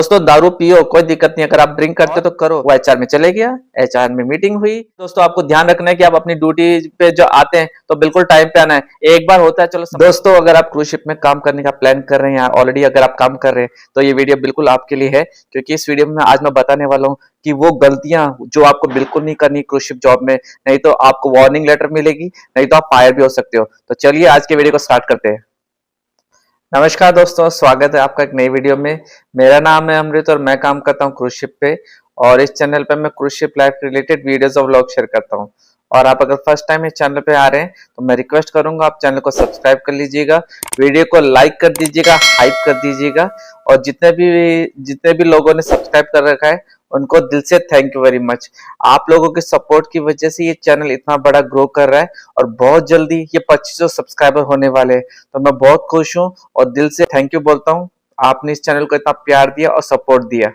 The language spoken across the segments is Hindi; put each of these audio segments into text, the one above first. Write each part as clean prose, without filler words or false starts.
दोस्तों दारू पियो कोई दिक्कत नहीं, अगर आप ड्रिंक करते तो करो। वो एचआर में चले गया, एचआर में मीटिंग हुई। दोस्तों आपको ध्यान रखना है कि आप अपनी ड्यूटी पे जो आते हैं तो बिल्कुल टाइम पे आना है। एक बार होता है चलो दोस्तों, अगर आप क्रूज शिप में काम करने का प्लान कर रहे हैं या ऑलरेडी अगर आप काम कर रहे हैं तो ये वीडियो बिल्कुल आपके लिए है, क्योंकि इस वीडियो में आज मैं बताने वाला हूँ कि वो गलतियां जो आपको बिल्कुल नहीं करनी क्रूज शिप जॉब में, नहीं तो आपको वार्निंग लेटर मिलेगी, नहीं तो आप फायर भी हो सकते हो। तो चलिए आज के वीडियो को स्टार्ट करते हैं। नमस्कार दोस्तों, स्वागत है आपका एक नई वीडियो में। मेरा नाम है अमृत और मैं काम करता हूँ क्रूज शिप पे, और इस चैनल पे मैं cruise ship life related videos और व्लॉग शेयर करता हूँ। और आप अगर फर्स्ट टाइम इस चैनल पे आ रहे हैं तो मैं रिक्वेस्ट करूंगा आप चैनल को सब्सक्राइब कर लीजिएगा, वीडियो को लाइक कर दीजिएगा, हाइप कर दीजिएगा, और जितने भी लोगों ने सब्सक्राइब कर रखा है उनको दिल से थैंक यू वेरी मच। आप लोगों के सपोर्ट की वजह से ये चैनल इतना बड़ा ग्रो कर रहा है और बहुत जल्दी ये 2500 सब्सक्राइबर होने वाले हैं। तो मैं बहुत खुश हूँ और दिल से थैंक यू बोलता हूँ, आपने इस चैनल को इतना प्यार दिया और सपोर्ट दिया।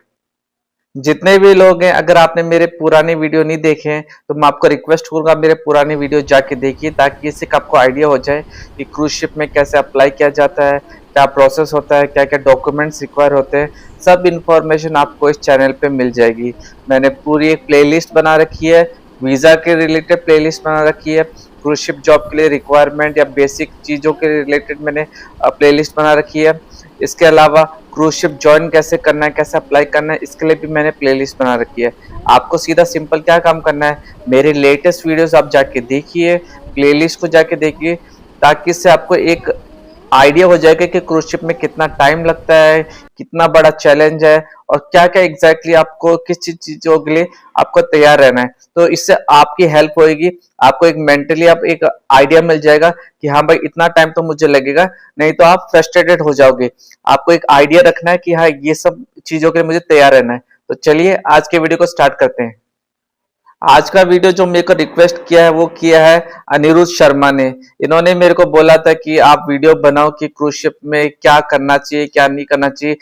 जितने भी लोग हैं, अगर आपने मेरे पुराने वीडियो नहीं देखे हैं तो मैं आपको रिक्वेस्ट करूंगा मेरे पुराने वीडियो जाके देखिए, ताकि इससे आपको आइडिया हो जाए कि क्रूज शिप में कैसे अप्लाई किया जाता है, क्या प्रोसेस होता है, क्या क्या डॉक्यूमेंट्स रिक्वायर होते हैं। सब इंफॉर्मेशन आपको इस चैनल पे मिल जाएगी। मैंने पूरी एक प्लेलिस्ट बना रखी है, वीज़ा के रिलेटेड प्लेलिस्ट बना रखी है, क्रूज शिप जॉब के लिए रिक्वायरमेंट या बेसिक चीज़ों के रिलेटेड मैंने प्लेलिस्ट बना रखी है। इसके अलावा क्रूज शिप ज्वाइन कैसे करना है, कैसे अप्लाई करना है, इसके लिए भी मैंने प्लेलिस्ट बना रखी है। आपको सीधा सिंपल क्या काम करना है, मेरे लेटेस्ट वीडियोस आप जाके देखिए, प्लेलिस्ट को जाके देखिए, ताकि इससे आपको एक आइडिया हो जाएगा कि क्रूज शिप में कितना टाइम लगता है, कितना बड़ा चैलेंज है, और क्या क्या एग्जैक्टली आपको किस चीजों के लिए आपको तैयार रहना है। तो इससे आपकी हेल्प होगी, आपको एक मेंटली आप एक आइडिया मिल जाएगा कि हाँ भाई इतना टाइम तो मुझे लगेगा, नहीं तो आप फ्रस्ट्रेटेड हो जाओगे। आपको एक आइडिया रखना है कि हाँ ये सब चीजों के लिए मुझे तैयार रहना है। तो चलिए आज के वीडियो को स्टार्ट करते हैं। आज का वीडियो जो मेरे को रिक्वेस्ट किया है वो किया है अनिरुद्ध शर्मा ने। इन्होंने मेरे को बोला था कि आप वीडियो बनाओ कि क्रूज शिप में क्या करना चाहिए, क्या नहीं करना चाहिए,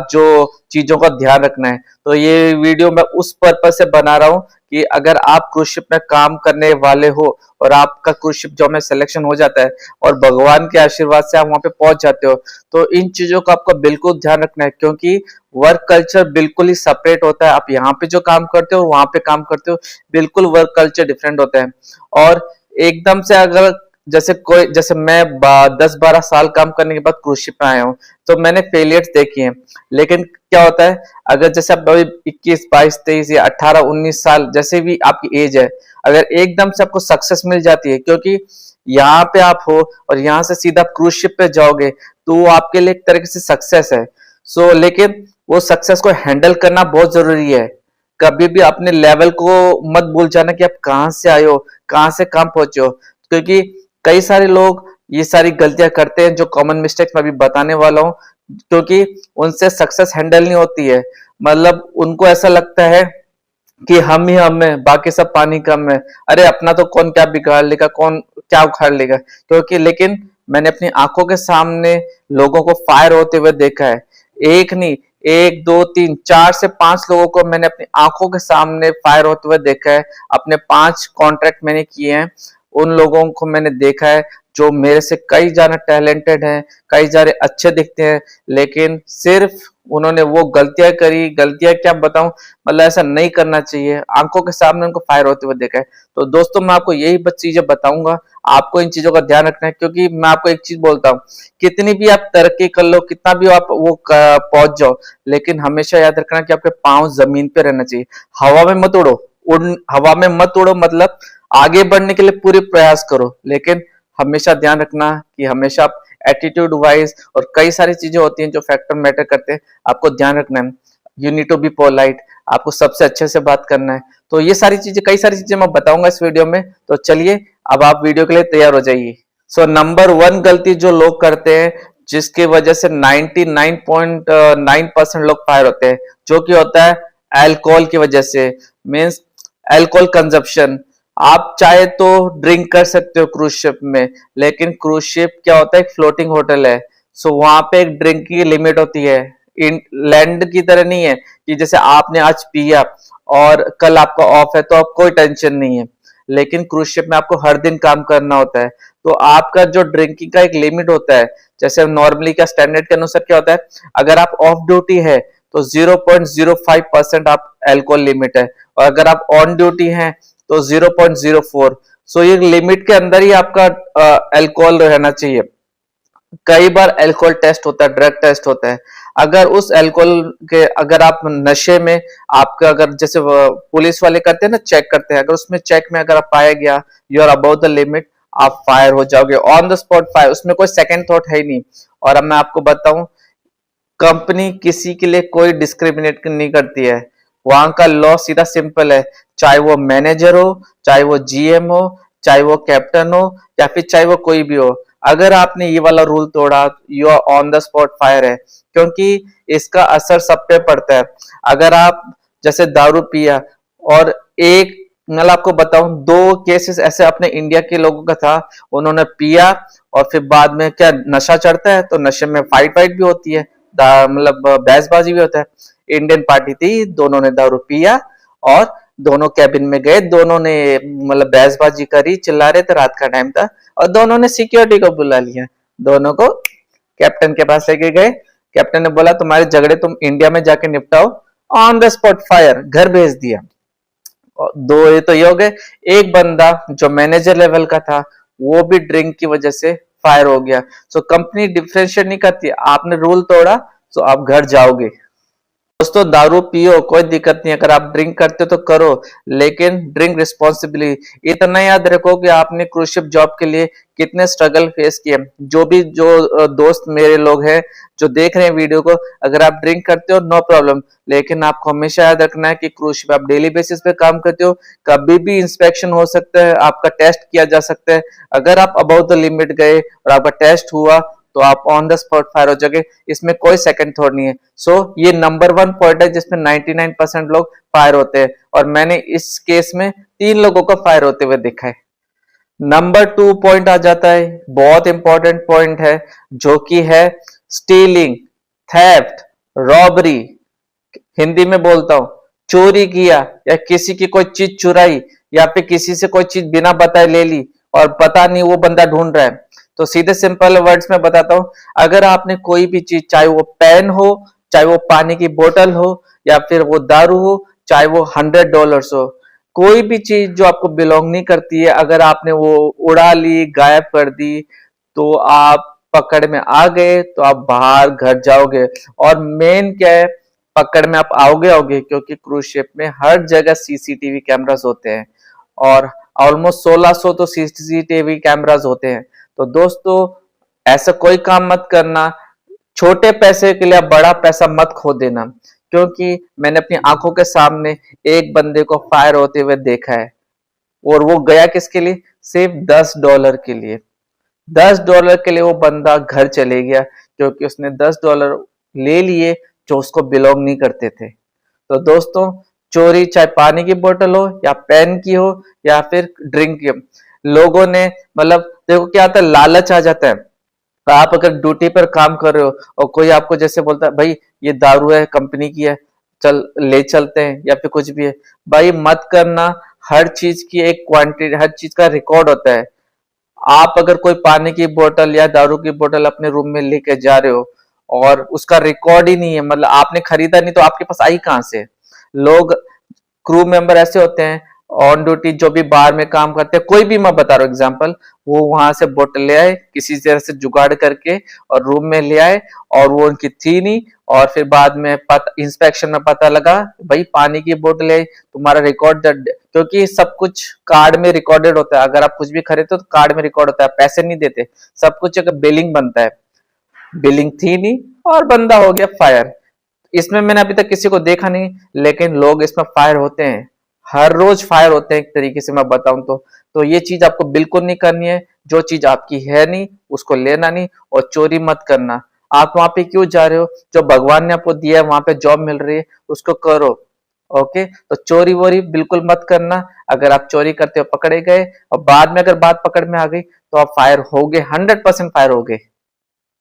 जो चीजों का ध्यान रखना है। तो ये वीडियो मैं उस पर्पज से बना रहा हूँ कि अगर आप क्रूज शिप में काम करने वाले हो और आपका क्रूज शिप जॉब में सिलेक्शन हो जाता है और भगवान के आशीर्वाद से आप वहां पे पहुंच जाते हो, तो इन चीजों का आपको बिल्कुल ध्यान रखना है, क्योंकि वर्क कल्चर बिल्कुल ही सेपरेट होता है। आप यहाँ पे जो काम करते हो वहां पे काम करते हो, बिल्कुल वर्क कल्चर डिफरेंट होता है। और एकदम से अगर जैसे मैं 10-12 साल काम करने के बाद क्रूज शिप में आया हूँ तो मैंने फेलियर्स देखी हैं। लेकिन क्या होता है, अगर जैसे आप 21, 22, 23 या 18, 19 साल जैसे भी आपकी एज है, अगर एकदम से आपको सक्सेस मिल जाती है, क्योंकि यहाँ पे आप हो और यहाँ से सीधा क्रूज शिप पे जाओगे तो वो आपके लिए एक तरीके से सक्सेस है। लेकिन वो सक्सेस को हैंडल करना बहुत जरूरी है। कभी भी अपने लेवल को मत भूल जाना कि आप कहाँ से आए हो, कहाँ से कहाँ पहुंचे हो, क्योंकि कई सारे लोग ये सारी गलतियां करते हैं जो कॉमन मिस्टेक्स मैं अभी बताने वाला हूँ, क्योंकि उनसे सक्सेस हैंडल नहीं होती है। मतलब उनको ऐसा लगता है कि हम ही हम है, बाकी सब पानी कम है, अरे अपना तो कौन क्या बिगाड़ लेगा, कौन क्या उखाड़ लेगा। क्योंकि लेकिन मैंने अपनी आंखों के सामने लोगों को फायर होते हुए देखा है। एक नहीं, 1, 2, 3, 4 से 5 लोगों को मैंने अपनी आंखों के सामने फायर होते हुए देखा है। अपने 5 कॉन्ट्रैक्ट मैंने किए हैं, उन लोगों को मैंने देखा है जो मेरे से कई ज्यादा टैलेंटेड हैं, कई ज्यादा अच्छे दिखते हैं, लेकिन सिर्फ उन्होंने वो गलतियां करी। गलतियां क्या बताऊं, मतलब ऐसा नहीं करना चाहिए, आंखों के सामने उनको फायर होते हुए देखा है। तो दोस्तों मैं आपको यही चीजें बताऊंगा, आपको इन चीजों का ध्यान रखना है, क्योंकि मैं आपको एक चीज बोलता हूँ, कितनी भी आप तरक्की कर लो, कितना भी आप वो पहुंच जाओ, लेकिन हमेशा याद रखना कि आपके पांव जमीन पे रहना चाहिए। हवा में मत उड़ो, हवा में मत उड़ो, मतलब आगे बढ़ने के लिए पूरे प्रयास करो, लेकिन हमेशा ध्यान रखना कि हमेशा आप एटीट्यूड वाइज, और कई सारी चीजें होती हैं जो फैक्टर मैटर करते हैं, आपको ध्यान रखना है। You need to be polite, आपको सबसे अच्छे से बात करना है। तो ये सारी चीजें, कई सारी चीजें मैं बताऊंगा इस वीडियो में। तो चलिए अब आप वीडियो के लिए तैयार हो जाइए। नंबर 1 गलती जो लोग करते हैं, जिसकी वजह से 99.9% लोग फायर होते हैं, जो कि होता है अल्कोहल की वजह से, मीन्स अल्कोहल कंजप्शन। आप चाहे तो ड्रिंक कर सकते हो क्रूज शिप में, लेकिन क्रूज शिप क्या होता है, एक फ्लोटिंग होटल है। वहां पे एक ड्रिंक की लिमिट होती है। इन लैंड की तरह नहीं है कि जैसे आपने आज पिया और कल आपका ऑफ है तो आप कोई टेंशन नहीं है, लेकिन क्रूज शिप में आपको हर दिन काम करना होता है। तो आपका जो ड्रिंकिंग का एक लिमिट होता है, जैसे नॉर्मली क्या स्टैंडर्ड के अनुसार क्या होता है, अगर आप ऑफ ड्यूटी है तो 0.05% आप अल्कोहल लिमिट है, और अगर आप ऑन ड्यूटी हैं तो 0.04। सो ये लिमिट के अंदर ही आपका अल्कोहल रहना चाहिए। कई बार अल्कोहल टेस्ट होता है, ड्रग टेस्ट होता है, अगर उस अल्कोहल के अगर आप नशे में आपका अगर जैसे पुलिस वाले करते हैं ना, चेक करते हैं, अगर उसमें चेक में अगर आप पाया गया you are about the limit, आप फायर हो जाओगे, ऑन द स्पॉट फायर, उसमें कोई सेकंड थॉट है ही नहीं। और अब मैं आपको बताऊं, कंपनी किसी के लिए कोई डिस्क्रिमिनेट नहीं करती है, वहां का लॉ सीधा सिंपल है, चाहे वो मैनेजर हो, चाहे वो जीएम हो, चाहे वो कैप्टन हो, या फिर चाहे वो कोई भी हो, अगर आपने ये वाला रूल तोड़ा you are on the spot fire है, क्योंकि इसका असर सब पे पड़ता है। अगर आप जैसे दारू पिया, और एक मैं आपको बताऊं, 2 केसेस ऐसे अपने इंडिया के लोगों का था, उन्होंने पिया और फिर बाद में क्या नशा चढ़ता है, तो नशे में फाइट वाइट भी होती है, मतलब बहसबाजी भी होता है। इंडियन पार्टी थी, दोनों ने दारू पिया और दोनों कैबिन में गए, दोनों ने मतलब बहसबाजी करी, चिल्ला रहे थे, रात का टाइम था, और दोनों ने सिक्योरिटी को बुला लिया, दोनों को कैप्टन के पास लेके गए। कैप्टन ने बोला तुम्हारे झगड़े तुम इंडिया में जाके निपटाओ, ऑन द स्पॉट फायर, घर भेज दिया। दो ये तो ये हो गए। एक बंदा जो मैनेजर लेवल का था, वो भी ड्रिंक की वजह से फायर हो गया। सो कंपनी डिफरेंशिएट नहीं करती, आपने रूल तोड़ा तो आप घर जाओगे। दोस्तों दारू पियो, कोई दिक्कत नहीं, अगर आप ड्रिंक करते तो करो, लेकिन ड्रिंक रिस्पॉन्सिबली। इतना याद रखो कि आपने क्रूज शिप जॉब के लिए कितने स्ट्रगल फेस किए। जो दोस्त मेरे लोग हैं जो देख रहे हैं वीडियो को, अगर आप ड्रिंक करते हो नो प्रॉब्लम, लेकिन आपको हमेशा याद रखना है कि क्रूज शिप आप डेली बेसिस पे काम करते हो, कभी भी इंस्पेक्शन हो सकता है, आपका टेस्ट किया जा सकता है। अगर आप अबाउट द लिमिट गए और आपका टेस्ट हुआ तो आप ऑन द स्पॉट फायर हो जाओगे, इसमें कोई सेकंड थॉट नहीं है। सो ये नंबर 1 पॉइंट है जिसमें 99% लोग फायर होते हैं, और मैंने इस केस में 3 लोगों को फायर होते हुए देखा है। नंबर 2 पॉइंट आ जाता है, बहुत इंपॉर्टेंट पॉइंट है, जो कि है स्टीलिंग, थेफ्ट, रॉबरी। हिंदी में बोलता हूं, चोरी किया या किसी की कोई चीज चुराई, या फिर किसी से कोई चीज बिना बताए ले ली और पता नहीं वो बंदा ढूंढ रहा है। तो सीधे सिंपल वर्ड्स में बताता हूं, अगर आपने कोई भी चीज, चाहे वो पेन हो, चाहे वो पानी की बोतल हो, या फिर वो दारू हो, चाहे वो $100 हो, कोई भी चीज जो आपको बिलोंग नहीं करती है, अगर आपने वो उड़ा ली, गायब कर दी, तो आप पकड़ में आ गए, तो आप बाहर घर जाओगे। और मेन क्या है, पकड़ में आप आओगे क्योंकि क्रूज शिप में हर जगह सीसीटीवी कैमरास होते हैं, और ऑलमोस्ट 1600 तो सीसीटीवी कैमरास होते हैं। तो दोस्तों ऐसा कोई काम मत करना, छोटे पैसे के लिए आप बड़ा पैसा मत खो देना, क्योंकि मैंने अपनी आंखों के सामने एक बंदे को फायर होते हुए देखा है, और वो गया किसके लिए, सिर्फ $10 के लिए। $10 के लिए वो बंदा घर चले गया, क्योंकि उसने $10 ले लिए जो उसको बिलोंग नहीं करते थे। तो दोस्तों चोरी चाहे पानी की बोतल हो, या पेन की हो, या फिर ड्रिंक की, लोगों ने मतलब देखो क्या आता है, लालच आ जाता है। आप अगर ड्यूटी पर काम कर रहे हो और कोई आपको जैसे बोलता है भाई ये दारू है, कंपनी की है, चल ले चलते हैं, या फिर कुछ भी है, भाई मत करना। हर चीज की एक क्वांटिटी, हर चीज का रिकॉर्ड होता है। आप अगर कोई पानी की बोतल या दारू की बोतल अपने रूम में लेके जा रहे हो और उसका रिकॉर्ड ही नहीं है, मतलब आपने खरीदा नहीं, तो आपके पास आई कहां से। लोग क्रू मेंबर ऐसे होते हैं ऑन ड्यूटी, जो भी बार में काम करते हैं, कोई भी मैं बता रहा हूँ एग्जांपल, वो वहां से बोतल ले आए किसी तरह से जुगाड़ करके और रूम में ले आए, और वो उनकी थी नहीं, और फिर बाद में इंस्पेक्शन में पता लगा भाई पानी की बोतल है, तुम्हारा रिकॉर्ड, क्योंकि सब कुछ कार्ड में रिकॉर्डेड होता है। अगर आप कुछ भी खरीदते हो तो कार्ड में रिकॉर्ड होता है, पैसे नहीं देते, सब कुछ एक बिलिंग बनता है। बिलिंग थी नहीं और बंदा हो गया फायर। इसमें मैंने अभी तक किसी को देखा नहीं, लेकिन लोग इसमें फायर होते हैं, हर रोज फायर होते हैं एक तरीके से मैं बताऊं तो ये चीज आपको बिल्कुल नहीं करनी है। जो चीज आपकी है नहीं उसको लेना नहीं, और चोरी मत करना। आप वहां पे क्यों जा रहे हो, जो भगवान ने आपको दिया है, वहां पे जॉब मिल रही है, उसको करो। ओके, तो चोरी वोरी बिल्कुल मत करना। अगर आप चोरी करते हो पकड़े गए, और बाद में अगर बात पकड़ में आ गई, तो आप फायर हो गए, 100% फायर हो गए।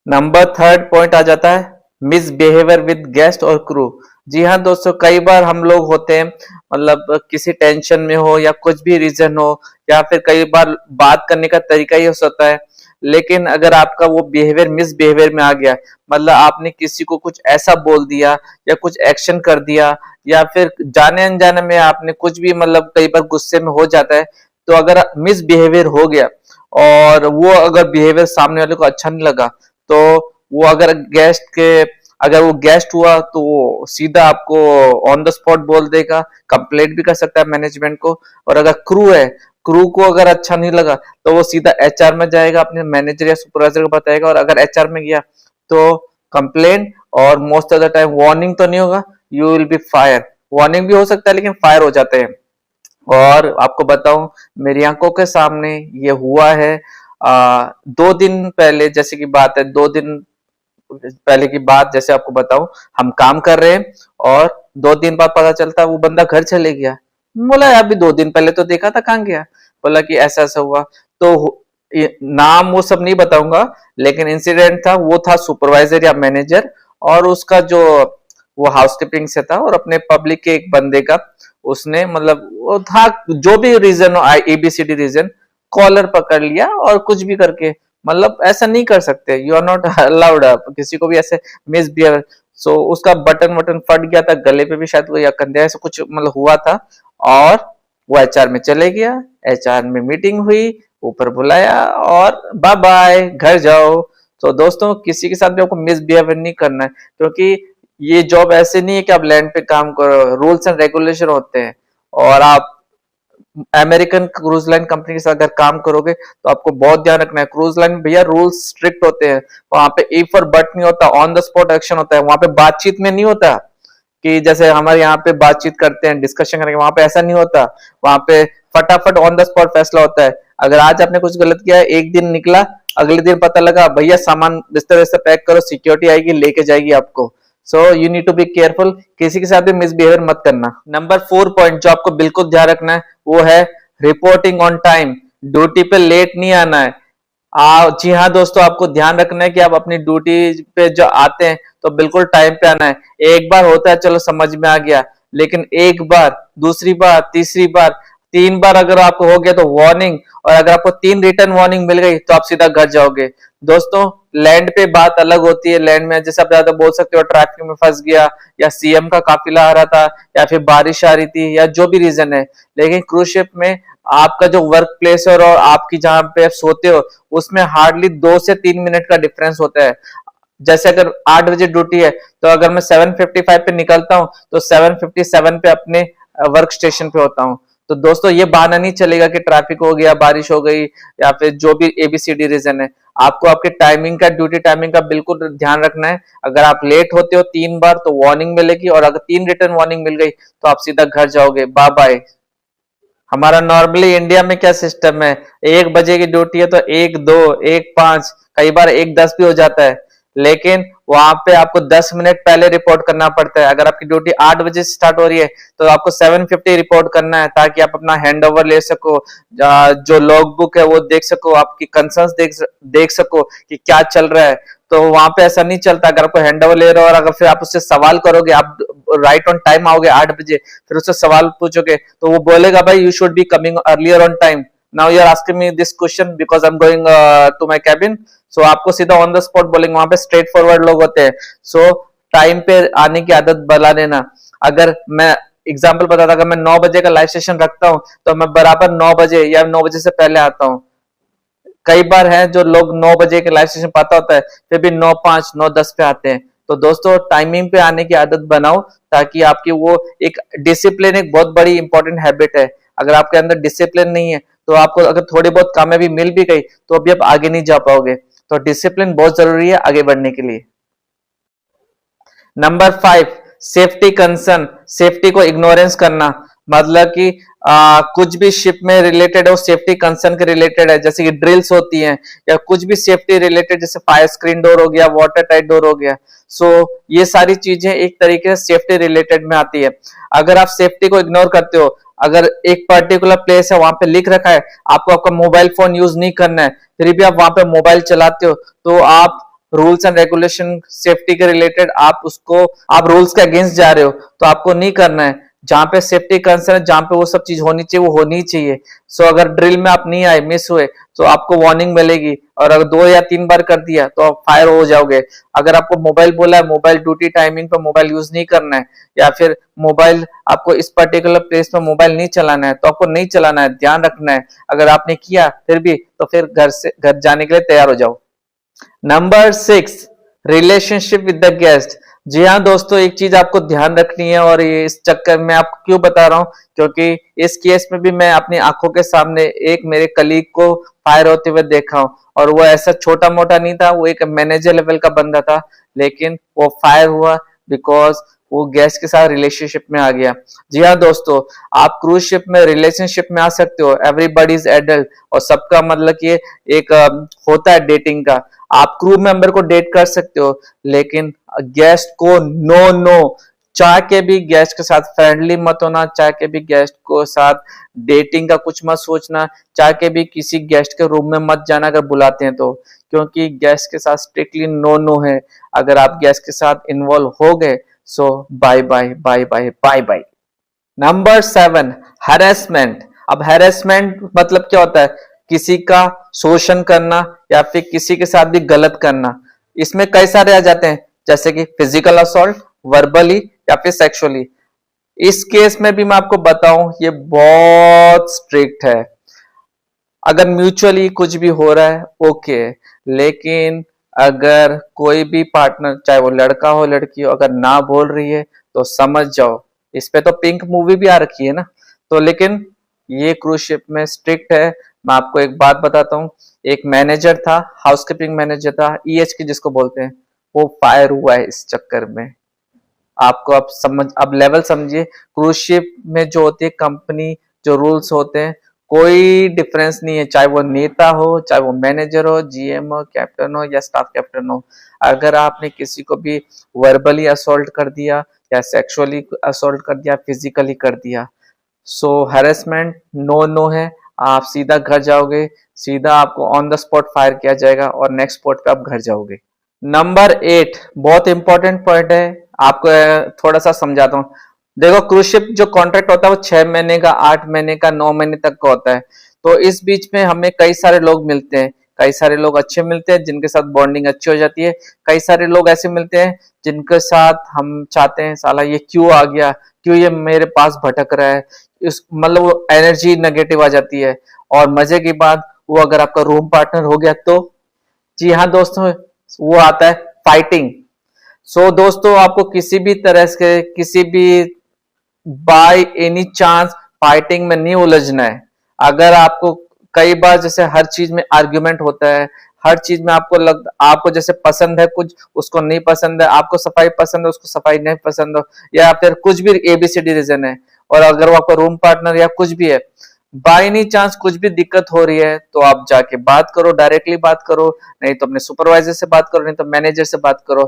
नंबर 3 पॉइंट आ जाता है मिसबिहेवियर विद गेस्ट और क्रू। जी हाँ दोस्तों, कई बार हम लोग होते हैं, मतलब किसी टेंशन में हो या कुछ भी रीजन हो, या फिर कई बार बात करने का तरीका ही हो सकता है, लेकिन अगर आपका वो बिहेवियर मिसबिहेवियर में आ गया, मतलब आपने किसी को कुछ ऐसा बोल दिया या कुछ एक्शन कर दिया या फिर जाने अनजाने में आपने कुछ भी, मतलब कई बार गुस्से में हो जाता है, तो अगर मिसबिहेवियर हो गया और वो अगर बिहेवियर सामने वाले को अच्छा नहीं लगा, तो वो अगर वो गेस्ट हुआ तो वो सीधा आपको ऑन द स्पॉट बोल देगा, कंप्लेंट भी कर सकता है मैनेजमेंट को। और अगर क्रू को अगर अच्छा नहीं लगा तो वो सीधा एचआर में जाएगा, अपने मैनेजर या सुपरवाइजर को बताएगा, और अगर एचआर में गया तो कंप्लेंट, और most of the time warning तो नहीं होगा, you will be fire. Warning भी हो सकता है लेकिन फायर हो जाते हैं। और आपको बताऊं, मेरी आंखों के सामने ये हुआ है। 2 दिन पहले जैसे की बात है, 2 दिन पहले की बात जैसे आपको बताऊं, हम काम कर रहे हैं और 2 दिन बाद पता चलता वो बंदा घर चले गया। बोला अभी 2 दिन पहले तो देखा था, कहाँ गया? बोला कि ऐसा ऐसा हुआ। तो नाम वो सब नहीं बताऊंगा, लेकिन इंसिडेंट था, वो था सुपरवाइजर या मैनेजर, और उसका जो वो हाउसकीपिंग से था और अपने पब्लिक के एक बंदे का, उसने मतलब वो था जो भी रीजन हो, एबीसीडी रीजन, कॉलर पकड़ लिया और कुछ भी करके, मतलब ऐसा नहीं कर सकते, यू आर नॉट अलाउड किसी को भी ऐसे मिसबिहेव। सो उसका बटन वटन फट गया था, गले पे भी शायद वो या कंधे ऐसा कुछ मतलब हुआ था, और वो एचआर में चले गया। एचआर में मीटिंग हुई, ऊपर बुलाया और बाय बाय, घर जाओ। तो दोस्तों, किसी के साथ भी आपको मिसबिहेव नहीं करना है, क्योंकि ये जॉब ऐसे नहीं है कि आप लैंड पे काम करो, रूल्स एंड रेगुलेशन होते हैं। और आप अमेरिकन क्रूज लाइन कंपनी के साथ अगर काम करोगे तो आपको बहुत ध्यान रखना है। क्रूज लाइन में भैया रूल्स स्ट्रिक्ट होते हैं, वहां पे इफ और बट नहीं होता, ऑन द स्पॉट एक्शन होता है। वहां पे बातचीत में नहीं होता कि जैसे हमारे यहाँ पे बातचीत करते हैं, डिस्कशन करेंगे, वहां पे ऐसा नहीं होता। वहां पे फटाफट ऑन द स्पॉट फैसला होता है। अगर आज आपने कुछ गलत किया, एक दिन निकला, अगले दिन पता लगा, भैया सामान बिस्तर बिस्तर पैक करो, सिक्योरिटी आएगी लेके जाएगी आपको। So you need to be careful, किसी के साथ भी मिसबिहेवियर मत करना। नंबर 4 पॉइंट जो आपको बिल्कुल ध्यान रखना है वो है रिपोर्टिंग ऑन टाइम। ड्यूटी पे लेट नहीं आना है। जी हाँ दोस्तों, आपको ध्यान रखना है कि आप अपनी ड्यूटी पे जो आते हैं तो बिल्कुल टाइम पे आना है। एक बार होता है चलो समझ में आ गया, लेकिन एक बार, दूसरी बार, तीसरी बार, 3 बार अगर आपको हो गया तो वार्निंग, और अगर आपको 3 रिटर्न वार्निंग मिल गई तो आप सीधा घर जाओगे। दोस्तों, लैंड पे बात अलग होती है। लैंड में जैसे आप ज्यादा बोल सकते हो ट्रैफिक में फंस गया, या सीएम का काफिला आ रहा था, या फिर बारिश आ रही थी, या जो भी रीजन है। लेकिन क्रूज शिप में आपका जो वर्क प्लेस है और आपकी जहां पे आप सोते हो, उसमें हार्डली 2 से 3 मिनट का डिफरेंस होता है। जैसे अगर 8 बजे ड्यूटी है, तो अगर मैं 7:55 पे निकलता हूँ तो 7:57 पे अपने वर्क स्टेशन पे होता हूँ। तो दोस्तों, ये बहाना नहीं चलेगा कि ट्रैफिक हो गया, बारिश हो गई, या फिर जो भी एबीसीडी रीजन है। आपको आपके टाइमिंग का, ड्यूटी टाइमिंग का बिल्कुल ध्यान रखना है। अगर आप लेट होते हो 3 बार तो वार्निंग मिलेगी, और अगर 3 रिटर्न वार्निंग मिल गई तो आप सीधा घर जाओगे, बाय बाय। हमारा नॉर्मली इंडिया में क्या सिस्टम है, 1 बजे की ड्यूटी है तो 1:02, 1:05, कई बार 1:10 भी हो जाता है। लेकिन वहां पे आपको 10 मिनट पहले रिपोर्ट करना पड़ता है। अगर आपकी ड्यूटी 8 बजे से स्टार्ट हो रही है तो आपको 7:50 रिपोर्ट करना है, ताकि आप अपना हैंड ओवर ले सको, जो लॉग बुक है वो देख सको, आपकी कंसर्न्स देख सको कि क्या चल रहा है। तो वहां पे ऐसा नहीं चलता। अगर आपको हैंड ओवर ले रहे हो और अगर फिर आप उससे सवाल करोगे, आप राइट ऑन टाइम आओगे 8 बजे, फिर उससे सवाल पूछोगे तो वो बोलेगा भाई you should be coming earlier on time, now you are asking me this question because I am going to my cabin. So आपको सीधा ऑन द स्पॉट बोलेंगे, वहां पे स्ट्रेट फॉरवर्ड लोग होते हैं। सो टाइम पे आने की आदत बना लेना। अगर मैं एग्जाम्पल बताता, अगर मैं 9 बजे का लाइव सेशन रखता हूँ तो मैं बराबर 9 बजे या 9 बजे से पहले आता हूँ। कई बार है जो लोग 9 बजे के लाइव सेशन पता होता है, फिर भी 9:05, 9:10 पे आते हैं। तो दोस्तों, टाइमिंग पे आने की आदत बनाओ, ताकि आपकी वो एक डिसिप्लिन एक बहुत बड़ी इंपॉर्टेंट हैबिट है। अगर आपके अंदर डिसिप्लिन नहीं है तो आपको अगर थोड़ी बहुत कामयाबी मिल भी गई तो अभी आप आगे नहीं जा पाओगे। तो डिसिप्लिन बहुत जरूरी है आगे बढ़ने के लिए। Number 5, safety concern. सेफ्टी को इग्नोरेंस करना, मतलब कि कुछ भी शिप में रिलेटेड है वो सेफ्टी कंसर्न के रिलेटेड है, जैसे कि ड्रिल्स होती हैं या कुछ भी सेफ्टी रिलेटेड, जैसे फायर स्क्रीन डोर हो गया, वाटर टाइट डोर हो गया। सो ये सारी चीजें एक तरीके से सेफ्टी रिलेटेड में आती है। अगर आप सेफ्टी को इग्नोर करते हो, अगर एक पर्टिकुलर प्लेस है वहां पे लिख रखा है आपको आपका मोबाइल फोन यूज नहीं करना है, फिर भी आप वहां पे मोबाइल चलाते हो, तो आप रूल्स एंड रेगुलेशन सेफ्टी के रिलेटेड आप रूल्स के अगेंस्ट जा रहे हो, तो आपको नहीं करना है। जहाँ पे सेफ्टी कंसर्न, जहाँ पे वो सब चीज होनी चाहिए वो होनी चाहिए। सो अगर ड्रिल में आप नहीं आए, मिस हुए, तो आपको वार्निंग मिलेगी, और अगर 2 या 3 बार कर दिया तो आप फायर हो जाओगे। अगर आपको मोबाइल बोला है, मोबाइल ड्यूटी टाइमिंग पर मोबाइल यूज नहीं करना है, या फिर मोबाइल आपको इस पर्टिकुलर प्लेस पर मोबाइल नहीं चलाना है, तो आपको नहीं चलाना है, ध्यान रखना है। अगर आपने किया फिर भी, तो फिर घर जाने के लिए तैयार हो जाओ। Number 6, relationship with the guest. जी हाँ दोस्तों, एक चीज आपको ध्यान रखनी है, और ये इस चक्कर में आपको क्यों बता रहा हूं, क्योंकि इस केस में भी मैं अपनी आंखों के सामने एक मेरे कलीग को फायर होते हुए देखा हूं, और वो ऐसा छोटा मोटा नहीं था, वो एक मैनेजर लेवल का बंदा था, लेकिन वो फायर हुआ बिकॉज वो गेस्ट के साथ रिलेशनशिप में आ गया। जी हाँ दोस्तों, आप क्रूज शिप में रिलेशनशिप में आ सकते हो, एवरीबॉडी इज एडल्ट, और सबका मतलब कि एक होता है डेटिंग का। आप क्रू मेंबर को डेट कर सकते हो, लेकिन गेस्ट को नो नो, चाह के भी गेस्ट के साथ फ्रेंडली मत होना, चाह के भी गेस्ट को साथ डेटिंग का कुछ मत सोचना, चाह के भी किसी गेस्ट के रूम में मत जाना अगर बुलाते हैं तो, क्योंकि गेस्ट के साथ स्ट्रिक्टली नो नो है। अगर आप गेस्ट के साथ इन्वॉल्व हो गए, so bye bye bye bye bye bye. Number 7, harassment. अब हैरेसमेंट मतलब क्या होता है, किसी का शोषण करना या फिर किसी के साथ भी गलत करना। इसमें कई सारे आ जाते हैं, जैसे कि फिजिकल असॉल्ट, वर्बली, या फिर सेक्सुअली। इस केस में भी मैं आपको बताऊं, ये बहुत स्ट्रिक्ट है। अगर म्यूचुअली कुछ भी हो रहा है ओके, लेकिन अगर कोई भी पार्टनर, चाहे वो लड़का हो लड़की हो, अगर ना बोल रही है तो समझ जाओ। इस पे तो पिंक मूवी भी आ रखी है ना। तो लेकिन ये क्रूज शिप में स्ट्रिक्ट है। मैं आपको एक बात बताता हूँ, एक मैनेजर था, हाउसकीपिंग मैनेजर था, EHK जिसको बोलते हैं, वो फायर हुआ है इस चक्कर में। आपको अब समझ, अब लेवल समझिए। क्रूज शिप में जो होती है कंपनी, जो रूल्स होते हैं, कोई डिफरेंस नहीं है, चाहे वो नेता हो, चाहे वो मैनेजर हो, GM हो, कैप्टन हो, या स्टाफ कैप्टन हो। अगर आपने किसी को भी वर्बली असोल्ट कर दिया, या सेक्सुअली असोल्ट कर दिया, फिजिकली कर दिया, सो हैरेसमेंट नो नो है। आप सीधा घर जाओगे, सीधा आपको ऑन द स्पॉट फायर किया जाएगा, और नेक्स्ट स्पॉट पे आप घर जाओगे। नंबर 8, बहुत इंपॉर्टेंट पॉइंट है, आपको थोड़ा सा समझाता हूँ। देखो, क्रूज शिप जो कॉन्ट्रैक्ट होता है वो 6 महीने का, 8 महीने का, 9 महीने तक का होता है। तो इस बीच में हमें कई सारे लोग मिलते हैं, कई सारे लोग अच्छे मिलते हैं जिनके साथ बॉन्डिंग अच्छी हो जाती है, कई सारे लोग ऐसे मिलते हैं जिनके साथ हम चाहते हैं साला ये क्यों आ गया, क्यों ये मेरे पास भटक रहा है, इस मतलब वो एनर्जी नेगेटिव आ जाती है। और मजे की बात, वो अगर आपका रूम पार्टनर हो गया तो, जी हाँ दोस्तों, वो आता है फाइटिंग। सो दोस्तों, आपको किसी भी तरह से, किसी भी बाय एनी चांस फाइटिंग में नहीं उलझना है। अगर आपको कई बार जैसे हर चीज में आर्ग्यूमेंट होता है, हर चीज में आपको जैसे पसंद है कुछ, उसको नहीं पसंद है, आपको सफाई पसंद है, उसको सफाई नहीं पसंद हो, या फिर कुछ भी ABCD रीजन है, और अगर वो आपका रूम पार्टनर या कुछ भी है, बाय एनी चांस कुछ भी दिक्कत हो रही है, तो आप जाके बात करो, डायरेक्टली बात करो, नहीं तो अपने सुपरवाइजर से बात करो, नहीं तो मैनेजर से बात करो,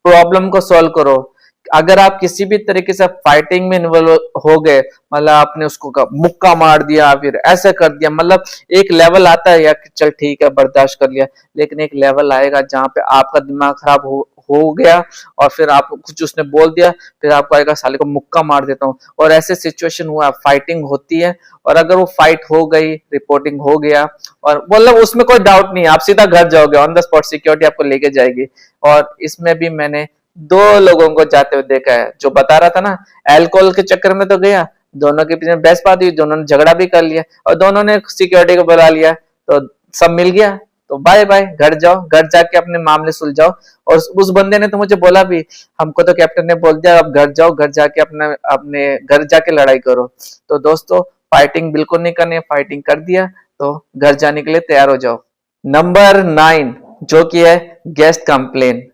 प्रॉब्लम को सॉल्व करो। अगर आप किसी भी तरीके से फाइटिंग में इन्वॉल्व हो गए, मतलब आपने उसको मुक्का मार दिया, फिर ऐसे कर दिया, मतलब एक लेवल आता है या चल ठीक है बर्दाश्त कर लिया, लेकिन एक लेवल आएगा जहां पे आपका दिमाग खराब हो गया, और फिर आप कुछ उसने बोल दिया, फिर आपको आएगा साले को मुक्का मार देता हूँ। और ऐसे सिचुएशन हुआ, फाइटिंग होती है, और अगर वो फाइट हो गई, रिपोर्टिंग हो गया, और मतलब उसमें कोई डाउट नहीं है, आप सीधा घर जाओगे, ऑन द स्पॉट सिक्योरिटी आपको लेके जाएगी। और इसमें भी मैंने 2 लोगों को जाते हुए देखा है। जो बता रहा था ना, अल्कोहल के चक्कर में तो गया, दोनों के पीछे बहसबाजी हुई, दोनों ने झगड़ा भी कर लिया, और दोनों ने सिक्योरिटी को बुला लिया, तो सब मिल गया। तो बाय बाय, घर जाओ, घर जाके अपने मामले सुलझाओ। और उस बंदे ने तो मुझे बोला भी, हमको तो कैप्टन ने बोल दिया अब घर जाओ, घर जाके अपने अपने घर जाके लड़ाई करो। तो दोस्तों, फाइटिंग बिल्कुल नहीं करनी है, फाइटिंग कर दिया तो घर जाने के लिए तैयार हो जाओ। नंबर 9, जो कि है guest complain.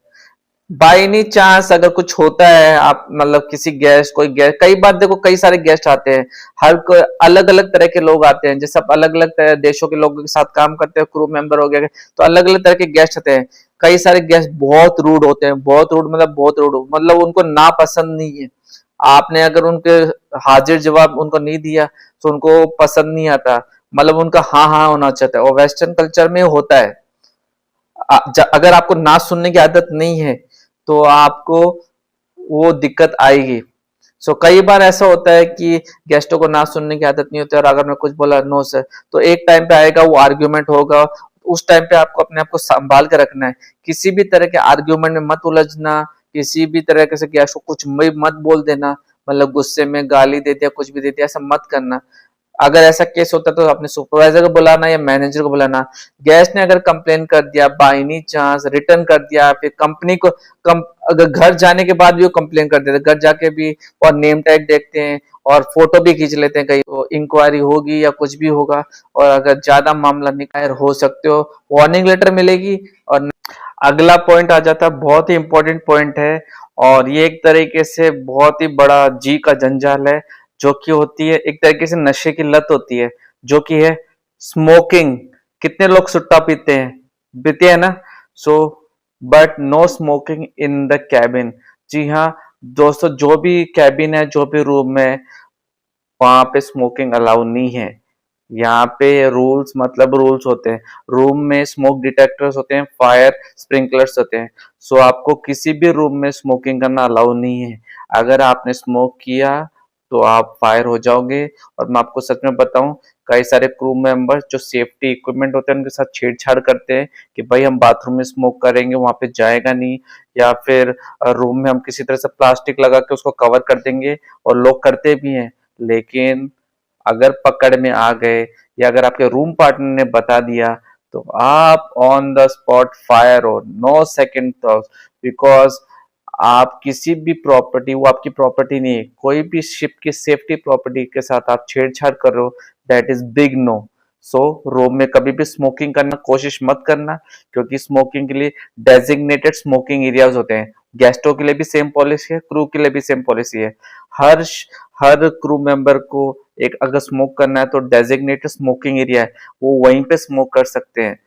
By any chance अगर कुछ होता है, आप मतलब किसी गेस्ट, कोई गेस्ट, कई बार देखो कई सारे गेस्ट आते हैं, हर कोई अलग अलग तरह के लोग आते हैं, जैसे आप अलग अलग देशों के लोगों के साथ काम करते हैं, क्रू मेंबर हो गया, तो अलग अलग तरह के गेस्ट आते हैं। कई सारे गेस्ट बहुत रूड होते हैं, बहुत रूड मतलब बहुत रूड, मतलब उनको ना पसंद नहीं है। आपने अगर उनके हाजिर जवाब उनको नहीं दिया तो उनको पसंद नहीं आता, मतलब उनका हाँ हाँ होना चाहता है, और वेस्टर्न कल्चर में होता है। अगर आपको ना सुनने की आदत नहीं है तो आपको वो दिक्कत आएगी। सो कई बार ऐसा होता है कि गेस्टों को ना सुनने की आदत नहीं होती, और अगर मैं कुछ बोला नो सर, तो एक टाइम पे आएगा वो आर्ग्यूमेंट होगा। उस टाइम पे आपको अपने आप को संभाल के रखना है, किसी भी तरह के आर्ग्यूमेंट में मत उलझना, किसी भी तरह से गेस्ट को कुछ भी मत बोल देना, मतलब गुस्से में गाली दे दिया, कुछ भी दे दिया, ऐसा मत करना। अगर ऐसा केस होता है तो अपने सुपरवाइजर को बुलाना या मैनेजर को बुलाना। गेस्ट ने अगर कंप्लेन कर दिया, बाय एनी चांस रिटर्न कर दिया, फिर कंपनी को अगर घर जाने के बाद भी वो कंप्लेन कर देते, घर जाके भी और नेम टैग देखते हैं और फोटो भी खींच लेते हैं, कहीं तो इंक्वायरी होगी या कुछ भी होगा, और अगर ज्यादा मामला निकाय हो सकते हो, वार्निंग लेटर मिलेगी। और अगला पॉइंट आ जाता है, बहुत ही इंपॉर्टेंट पॉइंट है, और ये एक तरीके से बहुत ही बड़ा जी का जंजाल है, जो कि होती है एक तरीके से नशे की लत होती है, जो कि है स्मोकिंग। कितने लोग सुट्टा पीते हैं ना। So but no smoking in the cabin. जी हाँ दोस्तों, जो भी कैबिन है, जो भी रूम है, वहां पे स्मोकिंग अलाउ नहीं है। यहाँ पे रूल्स मतलब रूल्स होते हैं। रूम में स्मोक डिटेक्टर्स होते हैं, फायर स्प्रिंकलर्स होते हैं। सो आपको किसी भी रूम में स्मोकिंग करना अलाउ नहीं है। अगर आपने स्मोक किया तो आप फायर हो जाओगे। और मैं आपको सच में बताऊं, कई सारे क्रू मेंबर्स जो सेफ्टी इक्विपमेंट होते हैं उनके साथ छेड़छाड़ करते हैं कि भाई हम बाथरूम में स्मोक करेंगे, वहां पे जाएगा नहीं, या फिर रूम में हम किसी तरह से प्लास्टिक लगा के उसको कवर कर देंगे, और लोग करते भी हैं। लेकिन अगर पकड़ में आ गए या अगर आपके रूम पार्टनर ने बता दिया, तो आप ऑन द स्पॉट फायर हो, नो सेकंड थॉट। बिकॉज आप किसी भी प्रॉपर्टी, वो आपकी प्रॉपर्टी नहीं है, कोई भी शिप की सेफ्टी प्रॉपर्टी के साथ आप छेड़छाड़ कर रहे हो, that is big no. So room में कभी भी स्मोकिंग करना कोशिश मत करना, क्योंकि स्मोकिंग के लिए डेजिग्नेटेड स्मोकिंग एरियाज होते हैं। गेस्टों के लिए भी सेम पॉलिसी है, क्रू के लिए भी सेम पॉलिसी है। हर हर क्रू मेंबर को एक अगर स्मोक करना है तो डेजिग्नेटेड स्मोकिंग एरिया है, वो वहीं पे स्मोक कर सकते हैं।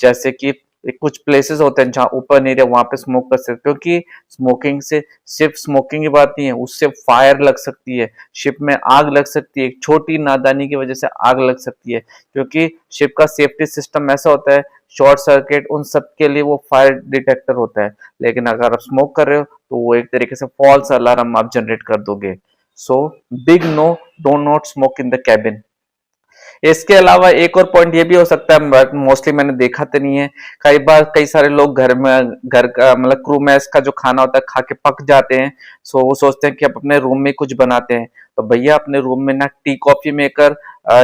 जैसे कि कुछ प्लेसेस होते हैं जहाँ ओपन एरिया, वहां पे स्मोक कर सकते हैं, क्योंकि स्मोकिंग से सिर्फ स्मोकिंग की बात नहीं है, उससे फायर लग सकती है, शिप में आग लग सकती है, एक छोटी नादानी की वजह से आग लग सकती है, क्योंकि शिप का सेफ्टी सिस्टम ऐसा होता है, शॉर्ट सर्किट उन सब के लिए वो फायर डिटेक्टर होता है। लेकिन अगर आप स्मोक कर रहे हो तो वो एक तरीके से फॉल्स अलार्म आप जनरेट कर दोगे। So big no, don't not smoke in the cabin. इसके अलावा एक और पॉइंट ये भी हो सकता है, बट मोस्टली मैंने देखा तो नहीं है, कई बार कई सारे लोग घर का मतलब क्रू मेस का जो खाना होता है खा के पक जाते हैं। सो वो सोचते हैं कि अब अपने रूम में कुछ बनाते हैं। तो भैया अपने रूम में ना टी कॉफी मेकर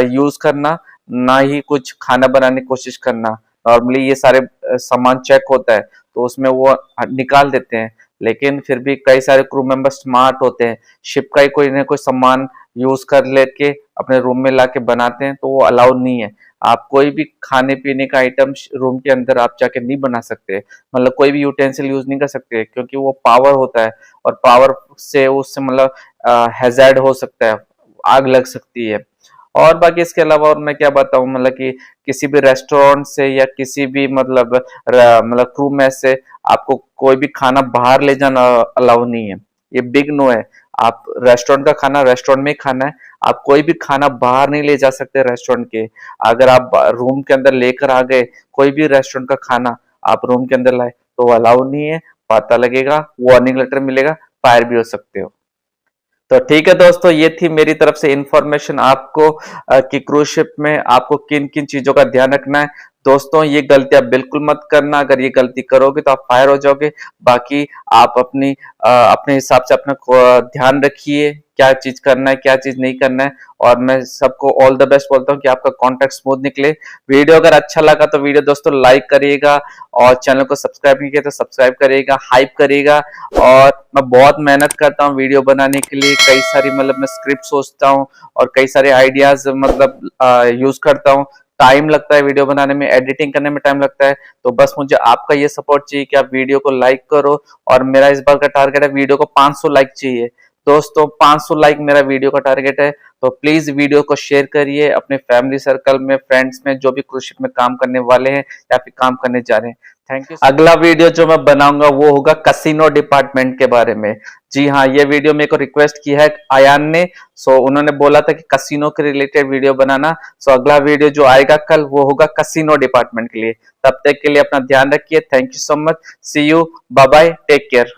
यूज करना, ना ही कुछ खाना बनाने की कोशिश करना। नॉर्मली ये सारे सामान चेक होता है तो उसमें वो निकाल देते हैं, लेकिन फिर भी कई सारे क्रू मेंबर स्मार्ट होते हैं, शिप का ही कोई ना कोई सामान यूज कर लेके अपने रूम में लाके बनाते हैं, तो वो अलाउड नहीं है। आप कोई भी खाने पीने का आइटम रूम के अंदर आप जाके नहीं बना सकते, मतलब कोई भी यूटेंसिल यूज नहीं कर सकते, क्योंकि वो पावर होता है, और पावर से उससे मतलब हैजार्ड हो सकता है, आग लग सकती है। और बाकी इसके अलावा और मैं क्या बताऊं, मतलब कि किसी भी रेस्टोरेंट से या किसी भी मतलब क्रू में से आपको कोई भी खाना बाहर ले जाना अलाउ नहीं है, ये बिग नो है। आप रेस्टोरेंट का खाना रेस्टोरेंट में ही खाना है, आप कोई भी खाना बाहर नहीं ले जा सकते रेस्टोरेंट के। अगर आप रूम के अंदर लेकर आ गए कोई भी रेस्टोरेंट का खाना आप रूम के अंदर लाए तो अलाउ नहीं है, पता लगेगा, वार्निंग लेटर मिलेगा, फायर भी हो सकते हो। तो ठीक है दोस्तों, ये थी मेरी तरफ से इंफॉर्मेशन आपको कि क्रूज शिप में आपको किन किन चीजों का ध्यान रखना है। दोस्तों ये गलती आप बिल्कुल मत करना, अगर ये गलती करोगे तो आप फायर हो जाओगे। बाकी आप अपने हिसाब से अपना ध्यान रखिए, क्या चीज करना है क्या चीज नहीं करना है। और मैं सबको ऑल द बेस्ट बोलता हूँ कि आपका कॉन्टेक्ट स्मूथ निकले। वीडियो अगर अच्छा लगा तो वीडियो दोस्तों लाइक करिएगा, और चैनल को सब्सक्राइब नहीं किया तो सब्सक्राइब करिएगा, हाइप करिएगा। और मैं बहुत मेहनत करता हूँ वीडियो बनाने के लिए, कई सारी मतलब मैं स्क्रिप्ट सोचता हूँ और कई सारे आइडियाज मतलब यूज करता हूँ। टाइम लगता है वीडियो बनाने में, एडिटिंग करने में टाइम लगता है। तो बस मुझे आपका ये सपोर्ट चाहिए कि आप वीडियो को लाइक करो, और मेरा इस बार का टारगेट है वीडियो को 500 लाइक चाहिए। दोस्तों 500 लाइक मेरा वीडियो का टारगेट है, तो प्लीज वीडियो को शेयर करिए अपने फैमिली सर्कल में, फ्रेंड्स में, जो भी क्रूज शिप में काम करने वाले हैं या फिर काम करने जा रहे हैं। Thank you. अगला वीडियो जो मैं बनाऊंगा वो होगा कसिनो डिपार्टमेंट के बारे में। जी हाँ, ये वीडियो मेरे को रिक्वेस्ट की है आयान ने। सो उन्होंने बोला था कि कसिनो के रिलेटेड वीडियो बनाना। सो अगला वीडियो जो आएगा कल वो होगा कसिनो डिपार्टमेंट के लिए। तब तक के लिए अपना ध्यान रखिए। Thank you so much, see you, bye bye, take care.